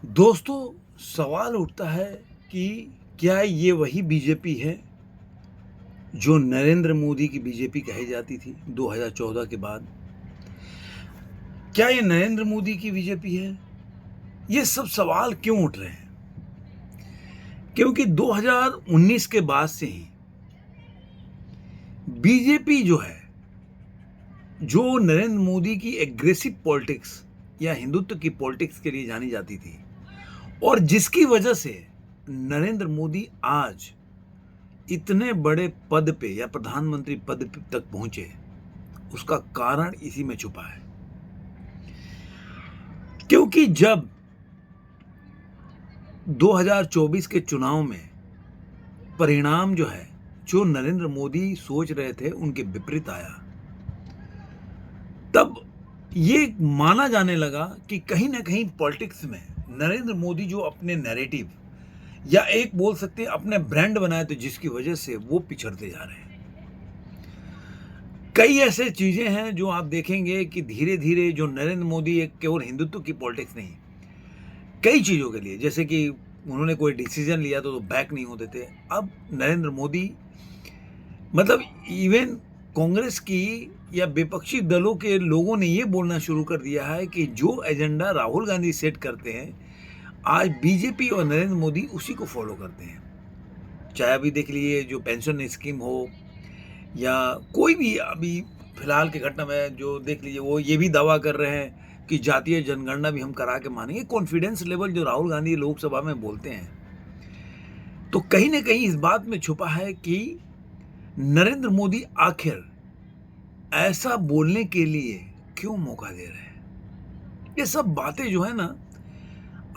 दोस्तों, सवाल उठता है कि क्या ये वही बीजेपी है जो नरेंद्र मोदी की बीजेपी कही जाती थी 2014 के बाद? क्या ये नरेंद्र मोदी की बीजेपी है? ये सब सवाल क्यों उठ रहे हैं? क्योंकि 2019 के बाद से ही बीजेपी जो है, जो नरेंद्र मोदी की एग्रेसिव पॉलिटिक्स या हिंदुत्व की पॉलिटिक्स के लिए जानी जाती थी और जिसकी वजह से नरेंद्र मोदी आज इतने बड़े पद पे या प्रधानमंत्री पद तक पहुंचे, उसका कारण इसी में छुपा है। क्योंकि जब 2024 के चुनाव में परिणाम जो है, जो नरेंद्र मोदी सोच रहे थे उनके विपरीत आया, तब ये माना जाने लगा कि कहीं ना कहीं पॉलिटिक्स में नरेंद्र मोदी जो अपने नैरेटिव या एक बोल सकते हैं अपने ब्रांड बनाए थे, जिसकी वजह से वो पिछड़ते जा रहे हैं। कई ऐसे चीजें हैं जो आप देखेंगे कि धीरे धीरे जो नरेंद्र मोदी एक केवल हिंदुत्व की पॉलिटिक्स नहीं, कई चीजों के लिए, जैसे कि उन्होंने कोई डिसीजन लिया तो बैक नहीं होते थे। अब नरेंद्र मोदी मतलब इवन कांग्रेस की या विपक्षी दलों के लोगों ने ये बोलना शुरू कर दिया है कि जो एजेंडा राहुल गांधी सेट करते हैं, आज बीजेपी और नरेंद्र मोदी उसी को फॉलो करते हैं। चाहे अभी देख लीजिए जो पेंशन स्कीम हो या कोई भी अभी फिलहाल की घटना में जो देख लीजिए, वो ये भी दावा कर रहे हैं कि जातीय जनगणना भी हम करा के मानेंगे। कॉन्फिडेंस लेवल जो राहुल गांधी लोकसभा में बोलते हैं, तो कहीं ना कहीं इस बात में छुपा है कि नरेंद्र मोदी आखिर ऐसा बोलने के लिए क्यों मौका दे रहे हैं। ये सब बातें जो है ना,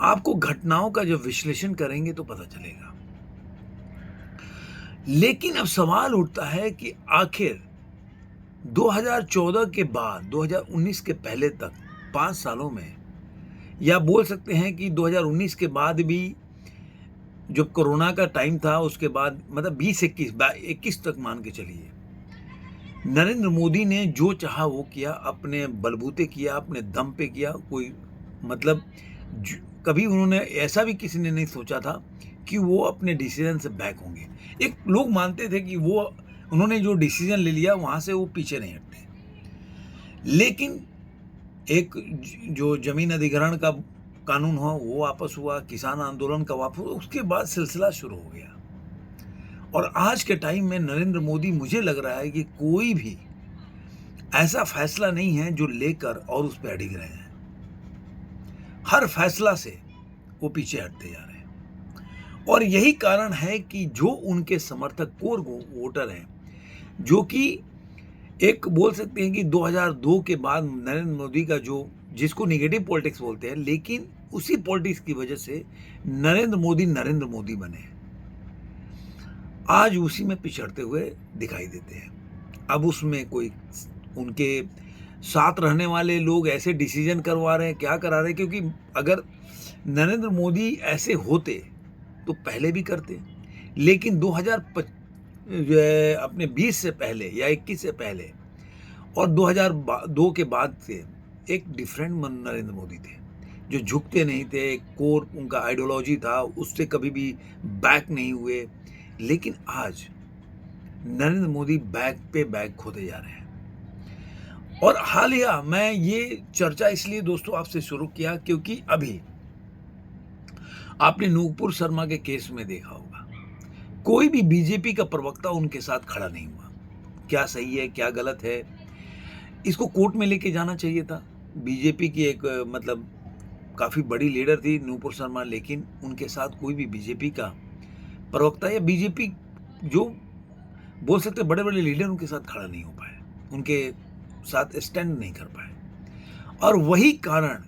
आपको घटनाओं का जब विश्लेषण करेंगे तो पता चलेगा। लेकिन अब सवाल उठता है कि आखिर 2014 के बाद 2019 के पहले तक 5 सालों में, या बोल सकते हैं कि 2019 के बाद भी जब कोरोना का टाइम था, उसके बाद मतलब 2021 तक मान के चलिए, नरेंद्र मोदी ने जो चाहा वो किया, अपने बलबूते किया, अपने दम पे किया। कोई मतलब कभी उन्होंने ऐसा भी किसी ने नहीं सोचा था कि वो अपने डिसीजन से बैक होंगे। एक लोग मानते थे कि वो उन्होंने जो डिसीजन ले लिया वहां से वो पीछे नहीं हटते। लेकिन एक जो जमीन अधिग्रहण का कानून हुआ वो वापस हुआ, किसान आंदोलन का वापस, उसके बाद सिलसिला शुरू हो गया। और आज के टाइम में नरेंद्र मोदी, मुझे लग रहा है कि कोई भी ऐसा फैसला नहीं है जो लेकर और उस पर अडिग रहे हैं। हर फैसला से वो पीछे हटते जा रहे हैं। और यही कारण है कि जो उनके समर्थक कोर वोटर हैं, जो कि एक बोल सकते हैं कि 2002 के बाद नरेंद्र मोदी का जो, जिसको नेगेटिव पॉलिटिक्स बोलते हैं, लेकिन उसी पॉलिटिक्स की वजह से नरेंद्र मोदी बने, आज उसी में पिछड़ते हुए दिखाई देते हैं। अब उसमें कोई उनके साथ रहने वाले लोग ऐसे डिसीजन करवा रहे हैं, क्या करा रहे हैं, क्योंकि अगर नरेंद्र मोदी ऐसे होते तो पहले भी करते। लेकिन 2020 से पहले या 21 से पहले और 2002 के बाद से एक डिफरेंट नरेंद्र मोदी थे, जो झुकते नहीं थे। कोर उनका आइडियोलॉजी था, उससे कभी भी बैक नहीं हुए। लेकिन आज नरेंद्र मोदी बैक पे बैक होते जा रहे हैं। और हालिया मैं ये चर्चा इसलिए दोस्तों आपसे शुरू किया क्योंकि अभी आपने नूपुर शर्मा के केस में देखा होगा, कोई भी बीजेपी का प्रवक्ता उनके साथ खड़ा नहीं हुआ। क्या सही है क्या गलत है, इसको कोर्ट में लेके जाना चाहिए था। बीजेपी की एक मतलब काफी बड़ी लीडर थी नूपुर शर्मा, लेकिन उनके साथ कोई भी बीजेपी का प्रवक्ता या बीजेपी जो बोल सकते बड़े बड़े लीडर उनके साथ खड़ा नहीं हो पाए, उनके साथ स्टैंड नहीं कर पाए। और वही कारण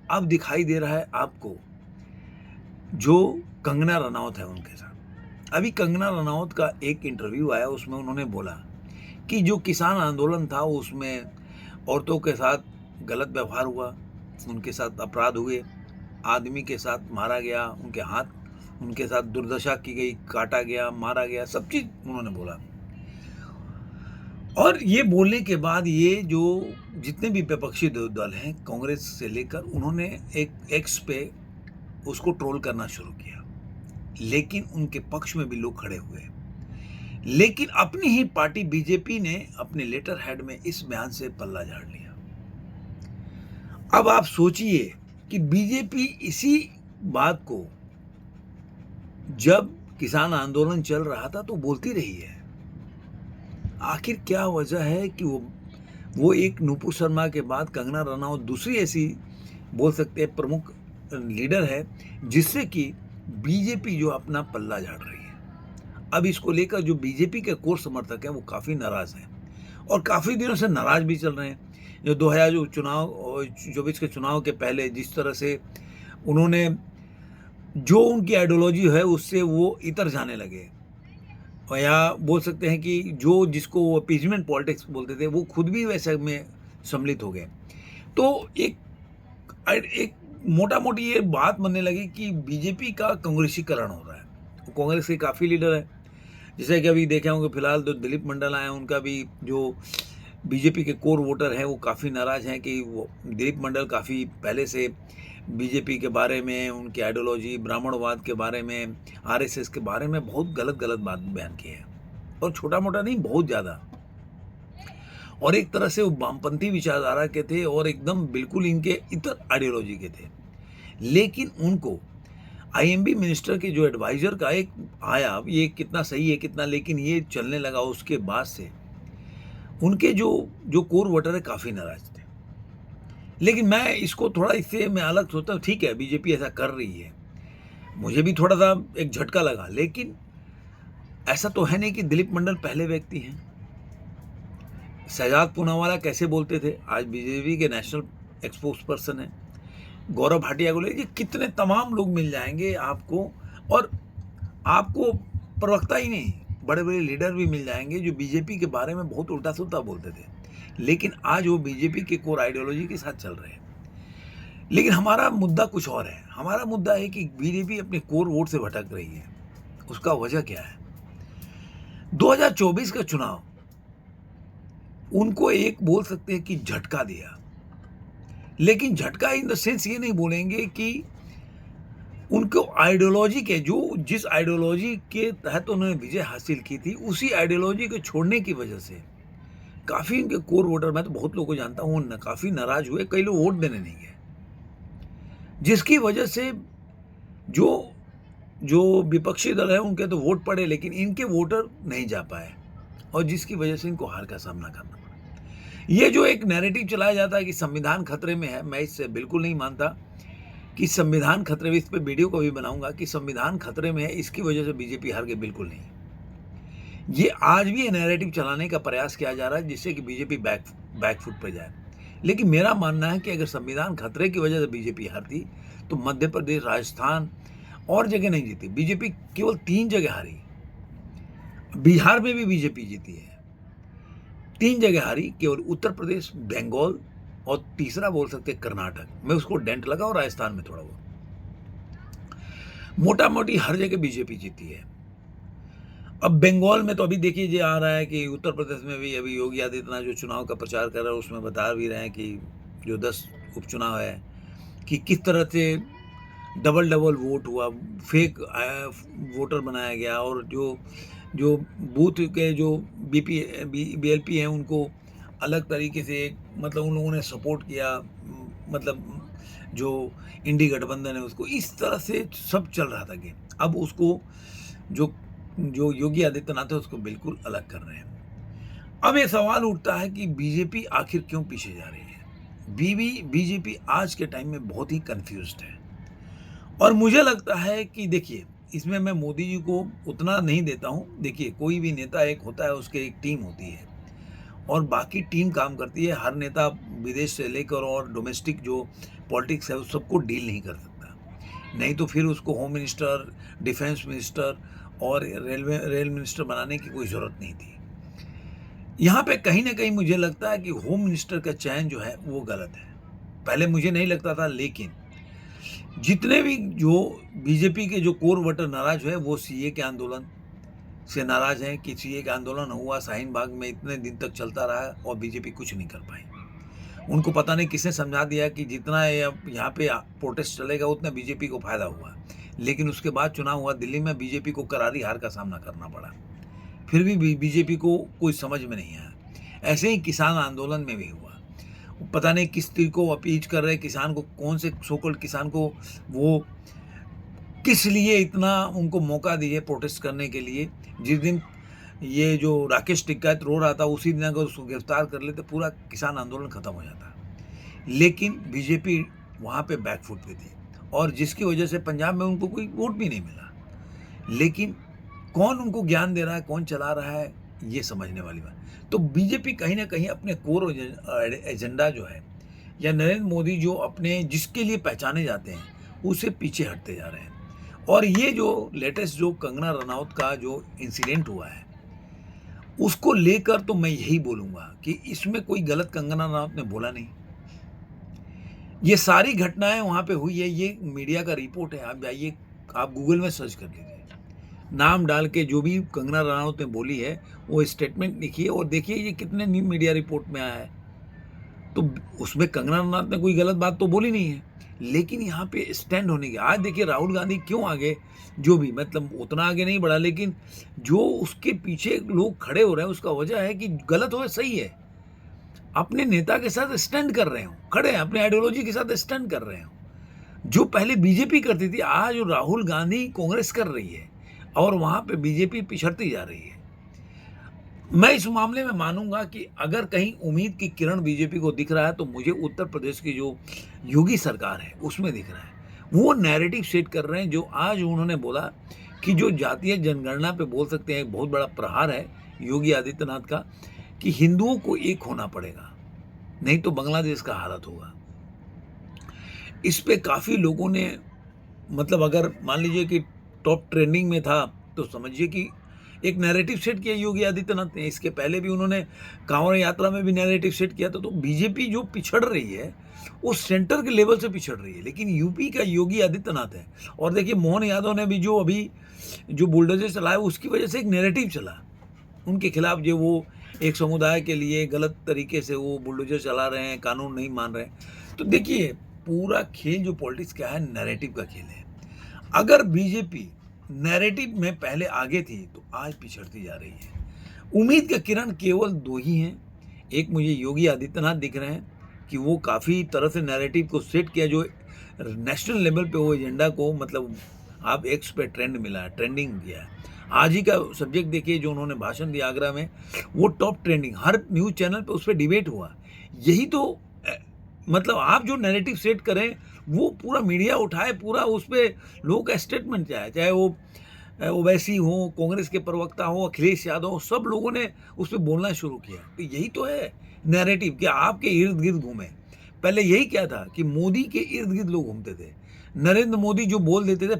अब दिखाई दे रहा है आपको, जो कंगना रनौत है उनके साथ। अभी कंगना रनौत का एक इंटरव्यू आया, उसमें उन्होंने बोला कि जो किसान आंदोलन था उसमें औरतों के साथ गलत व्यवहार हुआ, उनके साथ अपराध हुए, आदमी के साथ मारा गया, उनके हाथ उनके साथ दुर्दशा की गई, काटा गया, मारा गया, सब चीज उन्होंने बोला। और ये बोलने के बाद ये जो जितने भी विपक्षी दल हैं, कांग्रेस से लेकर, उन्होंने एक एक्स पे उसको ट्रोल करना शुरू किया, लेकिन उनके पक्ष में भी लोग खड़े हुए। लेकिन अपनी ही पार्टी बीजेपी ने अपने लेटर हेड में इस बयान से पल्ला झाड़ लिया। अब आप सोचिए कि बीजेपी इसी बात को जब किसान आंदोलन चल रहा था तो बोलती रही है। आखिर क्या वजह है कि वो एक नुपुर शर्मा के बाद कंगना रनौत दूसरी ऐसी बोल सकते हैं प्रमुख लीडर है जिससे कि बीजेपी जो अपना पल्ला झाड़ रही है। अब इसको लेकर जो बीजेपी के कोर समर्थक हैं वो काफ़ी नाराज़ हैं और काफ़ी दिनों से नाराज़ भी चल रहे हैं। जो 2024 के चुनाव के पहले जिस तरह से उन्होंने जो उनकी आइडियोलॉजी है उससे वो इतर जाने लगे, और या बोल सकते हैं कि जो जिसको वो अपीजमेंट पॉलिटिक्स बोलते थे वो खुद भी वैसे में सम्मिलित हो गए। तो एक मोटा मोटी ये बात बनने लगी कि बीजेपी का कांग्रेसीकरण हो रहा है। कांग्रेस के काफ़ी लीडर हैं, जैसे कि अभी देखे होंगे फिलहाल तो दिलीप मंडल आए हैं, उनका भी जो बीजेपी के कोर वोटर हैं वो काफ़ी नाराज़ हैं कि वो दिलीप मंडल काफ़ी पहले से बीजेपी के बारे में, उनकी आइडियोलॉजी, ब्राह्मणवाद के बारे में, आरएसएस के बारे में बहुत गलत बात बयान की है, और छोटा मोटा नहीं बहुत ज़्यादा, और एक तरह से वो वामपंथी विचारधारा के थे और एकदम बिल्कुल इनके इतर आइडियोलॉजी के थे। लेकिन उनको आईएमबी मिनिस्टर के जो एडवाइज़र का एक आया, ये कितना सही है कितना, लेकिन ये चलने लगा, उसके बाद से उनके जो कोर वोटर है काफ़ी नाराज़ थे। लेकिन मैं इसको थोड़ा इससे मैं अलग सोचता हूँ, ठीक है बीजेपी ऐसा कर रही है, मुझे भी थोड़ा सा एक झटका लगा, लेकिन ऐसा तो है नहीं कि दिलीप मंडल पहले व्यक्ति हैं। शहजाद पूनावाला कैसे बोलते थे, आज बीजेपी के नेशनल स्पोक्स पर्सन है। गौरव भाटिया को लेकिन कितने तमाम लोग मिल जाएंगे आपको, और आपको प्रवक्ता ही नहीं बड़े बड़े लीडर भी मिल जाएंगे जो बीजेपी के बारे में बहुत उल्टा सुल्टा बोलते थे, लेकिन आज वो बीजेपी के कोर आइडियोलॉजी के साथ चल रहे हैं। लेकिन हमारा मुद्दा कुछ और है। हमारा मुद्दा है कि बीजेपी अपने कोर वोट से भटक रही है। उसका वजह क्या है? 2024 का चुनाव उनको एक बोल सकते हैं कि झटका दिया, लेकिन झटका इन द सेंस ये नहीं बोलेंगे कि उनको आइडियोलॉजी के जिस आइडियोलॉजी के तहत उन्होंने विजय हासिल की थी, उसी आइडियोलॉजी को छोड़ने की वजह से काफ़ी उनके कोर वोटर, मैं तो बहुत लोगों को जानता हूँ, काफ़ी नाराज हुए, कई लोग वोट देने नहीं गए, जिसकी वजह से जो विपक्षी दल है उनके तो वोट पड़े, लेकिन इनके वोटर नहीं जा पाए, और जिसकी वजह से इनको हार का सामना करना पड़ा। ये जो एक नैरेटिव चलाया जाता है कि संविधान खतरे में है, मैं इससे बिल्कुल नहीं मानता कि संविधान खतरे में, इस पर वीडियो को भी बनाऊंगा कि संविधान खतरे में है इसकी वजह से बीजेपी हार गई, बिल्कुल नहीं। ये आज भी ये नैरेटिव चलाने का प्रयास किया जा रहा है जिससे कि बीजेपी बैकफुट पर जाए, लेकिन मेरा मानना है कि अगर संविधान खतरे की वजह से बीजेपी हारती तो मध्य प्रदेश, राजस्थान और जगह नहीं जीती। बीजेपी केवल 3 जगह हारी, बिहार में भी बीजेपी जीती है, 3 जगह हारी, केवल उत्तर प्रदेश, बंगाल और तीसरा बोल सकते कर्नाटक में उसको डेंट लगा, और राजस्थान में थोड़ा बहुत। मोटा मोटी हर जगह बीजेपी जीती है। अब बंगाल में तो अभी देखिए ये आ रहा है कि उत्तर प्रदेश में भी अभी योगी आदित्यनाथ जो चुनाव का प्रचार कर रहा है उसमें बता भी रहे हैं कि जो 10 उपचुनाव है कि किस तरह से डबल वोट हुआ, फेक वोटर बनाया गया, और जो बूथ के जो बीएलपी हैं उनको अलग तरीके से मतलब उन लोगों ने सपोर्ट किया, मतलब जो इंडी गठबंधन है उसको, इस तरह से सब चल रहा था गेम। अब उसको जो योगी आदित्यनाथ है उसको बिल्कुल अलग कर रहे हैं। अब ये सवाल उठता है कि बीजेपी आखिर क्यों पीछे जा रही है? बीजेपी आज के टाइम में बहुत ही कंफ्यूज्ड है, और मुझे लगता है कि देखिए इसमें मैं मोदी जी को उतना नहीं देता हूँ। देखिए कोई भी नेता एक होता है, उसके एक टीम होती है और बाकी टीम काम करती है। हर नेता विदेश से लेकर और डोमेस्टिक जो पॉलिटिक्स है उस सबको डील नहीं कर सकता, नहीं तो फिर उसको होम मिनिस्टर, डिफेंस मिनिस्टर और रेल मिनिस्टर बनाने की कोई ज़रूरत नहीं थी। यहाँ पे कहीं ना कहीं मुझे लगता है कि होम मिनिस्टर का चयन जो है वो गलत है। पहले मुझे नहीं लगता था, लेकिन जितने भी जो बीजेपी के जो कोर वोटर नाराज हुए वो सीए के आंदोलन से नाराज हैं कि सीए का आंदोलन हुआ, शाहीन बाग में इतने दिन तक चलता रहा और बीजेपी कुछ नहीं कर पाई। उनको पता नहीं किसने समझा दिया कि जितना यहाँ पे प्रोटेस्ट चलेगा उतना बीजेपी को फ़ायदा हुआ। लेकिन उसके बाद चुनाव हुआ दिल्ली में, बीजेपी को करारी हार का सामना करना पड़ा। फिर भी बीजेपी को कोई समझ में नहीं आया। ऐसे ही किसान आंदोलन में भी हुआ। पता नहीं किस तीर को अपीच कर रहे किसान को, कौन से सो कॉल्ड किसान को वो किस लिए इतना उनको मौका दिए प्रोटेस्ट करने के लिए। जिस दिन ये जो राकेश टिक्कैत रो रहा था उसी दिन अगर उसको गिरफ्तार कर लेते पूरा किसान आंदोलन खत्म हो जाता। लेकिन बीजेपी वहाँ पे बैकफुट पे थी और जिसकी वजह से पंजाब में उनको कोई वोट भी नहीं मिला। लेकिन कौन उनको ज्ञान दे रहा है, कौन चला रहा है, ये समझने वाली बात। तो बीजेपी कहीं ना कहीं अपने कोर एजेंडा जो है या नरेंद्र मोदी जो अपने जिसके लिए पहचाने जाते हैं उसे पीछे हटते जा रहे हैं। और ये जो लेटेस्ट जो कंगना रनौत का जो इंसिडेंट हुआ है उसको लेकर तो मैं यही बोलूँगा कि इसमें कोई गलत कंगना रनौत ने बोला नहीं। ये सारी घटनाएं वहाँ पे हुई है, ये मीडिया का रिपोर्ट है। आप जाइए, आप गूगल में सर्च कर लीजिए, नाम डाल के जो भी कंगना रनौत ने बोली है वो स्टेटमेंट लिखिए और देखिए ये कितने न्यू मीडिया रिपोर्ट में आया है। तो उसमें कंगना रनौत ने कोई गलत बात तो बोली नहीं है। लेकिन यहाँ पे स्टैंड होने की, आज देखिए राहुल गांधी क्यों आगे, जो भी मतलब उतना आगे नहीं बढ़ा, लेकिन जो उसके पीछे लोग खड़े हो रहे हैं उसका वजह है कि गलत हो सही है, अपने नेता के साथ स्टैंड कर रहे हो, खड़े हैं अपने आइडियोलॉजी के साथ स्टैंड कर रहे हो। जो पहले बीजेपी करती थी आज राहुल गांधी कांग्रेस कर रही है और वहाँ पे बीजेपी पिछड़ती जा रही है। मैं इस मामले में मानूंगा कि अगर कहीं उम्मीद की किरण बीजेपी को दिख रहा है तो मुझे उत्तर प्रदेश की जो योगी सरकार है उसमें दिख रहा है। वो नैरेटिव सेट कर रहे हैं जो आज उन्होंने बोला कि जो जातीय जनगणना पे बोल सकते हैं एक बहुत बड़ा प्रहार है योगी आदित्यनाथ का, कि हिंदुओं को एक होना पड़ेगा नहीं तो बांग्लादेश का हालत होगा। इस पे काफ़ी लोगों ने मतलब अगर मान लीजिए कि टॉप ट्रेंडिंग में था तो समझिए कि एक नैरेटिव सेट किया योगी आदित्यनाथ ने। इसके पहले भी उन्होंने कांवड़ यात्रा में भी नैरेटिव सेट किया था। तो बीजेपी जो पिछड़ रही है वो सेंटर के लेवल से पिछड़ रही है, लेकिन यूपी का योगी आदित्यनाथ है। और देखिए मोहन यादव ने भी जो अभी जो बुलडोजर चलाया उसकी वजह से एक नैरेटिव चला उनके खिलाफ, जो वो एक समुदाय के लिए गलत तरीके से वो बुलडोजर चला रहे हैं, कानून नहीं मान रहे हैं। तो देखिए पूरा खेल जो पॉलिटिक्स का है नैरेटिव का खेल है। अगर बीजेपी नैरेटिव में पहले आगे थी तो आज पिछड़ती जा रही है। उम्मीद का किरण केवल दो ही हैं। एक मुझे योगी आदित्यनाथ दिख रहे हैं कि वो काफ़ी तरह से नैरेटिव को सेट किया, जो नेशनल लेवल पे वो एजेंडा को मतलब आप एक्स पे ट्रेंडिंग किया है। आज ही का सब्जेक्ट देखिए जो उन्होंने भाषण दिया आगरा में, वो टॉप ट्रेंडिंग, हर न्यूज़ चैनल पे उस पर डिबेट हुआ। यही तो मतलब आप जो नैरेटिव सेट करें वो पूरा मीडिया उठाए, पूरा उस पर लोगों का स्टेटमेंट चाहे, चाहे वो ओवैसी हो, कांग्रेस के प्रवक्ता हो, अखिलेश यादव, सब लोगों ने उस पर बोलना शुरू किया। तो यही तो है नैरेटिव कि आपके इर्द गिर्द घूमे। पहले यही क्या था कि मोदी के इर्द गिर्द लोग घूमते थे, नरेंद्र मोदी जो बोल देते थे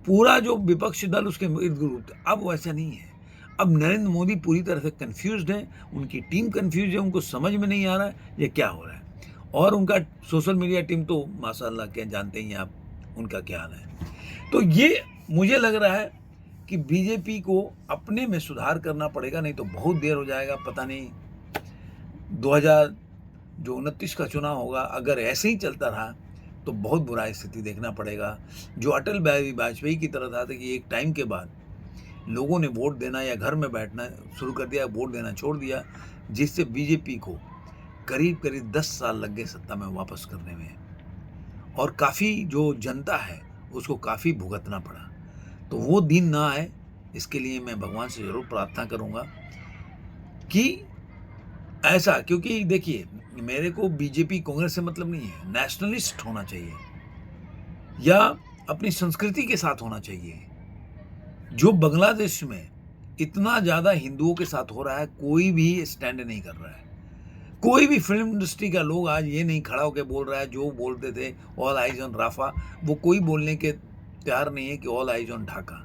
पूरा जो विपक्षी दल उसके इर्द गिर्द घूमते। अब वैसा नहीं है। अब नरेंद्र मोदी पूरी तरह से कंफ्यूज्ड हैं, उनकी टीम कंफ्यूज है, उनको समझ में नहीं आ रहा है ये क्या हो रहा है। और उनका सोशल मीडिया टीम तो माशाल्लाह क्या जानते ही आप उनका क्या हाल है। तो ये मुझे लग रहा है कि बीजेपी को अपने में सुधार करना पड़ेगा, नहीं तो बहुत देर हो जाएगा। पता नहीं 2029 का चुनाव होगा, अगर ऐसे ही चलता रहा तो बहुत बुरा स्थिति देखना पड़ेगा। जो अटल बिहारी वाजपेयी की तरह था कि एक टाइम के बाद लोगों ने वोट देना या घर में बैठना शुरू कर दिया, वोट देना छोड़ दिया, जिससे बीजेपी को करीब 10 साल लग गए सत्ता में वापस करने में, और काफ़ी जो जनता है उसको काफ़ी भुगतना पड़ा। तो वो दिन ना आए, इसके लिए मैं भगवान से ज़रूर प्रार्थना करूँगा कि ऐसा, क्योंकि देखिए मेरे को बीजेपी कांग्रेस से मतलब नहीं है, नेशनलिस्ट होना चाहिए या अपनी संस्कृति के साथ होना चाहिए। जो बांग्लादेश में इतना ज़्यादा हिंदुओं के साथ हो रहा है, कोई भी स्टैंड नहीं कर रहा है। कोई भी फिल्म इंडस्ट्री का लोग आज ये नहीं खड़ा होकर बोल रहा है, जो बोलते थे ऑल आइज ऑन राफा, वो कोई बोलने के तैयार नहीं है कि ऑल आइज ऑन ढाका।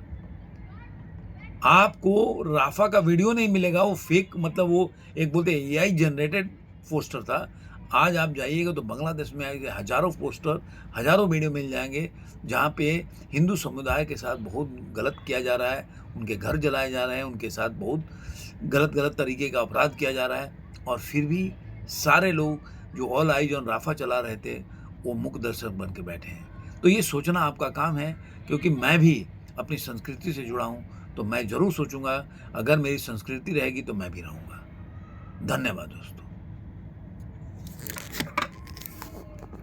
आपको राफा का वीडियो नहीं मिलेगा, वो फेक, मतलब वो एक बोलते एआई जनरेटेड पोस्टर था। आज आप जाइएगा तो बांग्लादेश में आएंगे हजारों पोस्टर, हजारों वीडियो मिल जाएंगे जहाँ पे हिंदू समुदाय के साथ बहुत गलत किया जा रहा है, उनके घर जलाए जा रहे हैं, उनके साथ बहुत गलत तरीके का अपराध किया जा रहा है। और फिर भी सारे लोग जो ऑल आइज ऑन राफा चला रहे थे, वो मूक दर्शक बन के बैठे हैं। तो ये सोचना आपका काम है, क्योंकि मैं भी अपनी संस्कृति से जुड़ा हूँ, तो मैं ज़रूर सोचूँगा अगर मेरी संस्कृति रहेगी तो मैं भी रहूँगा। धन्यवाद दोस्तों।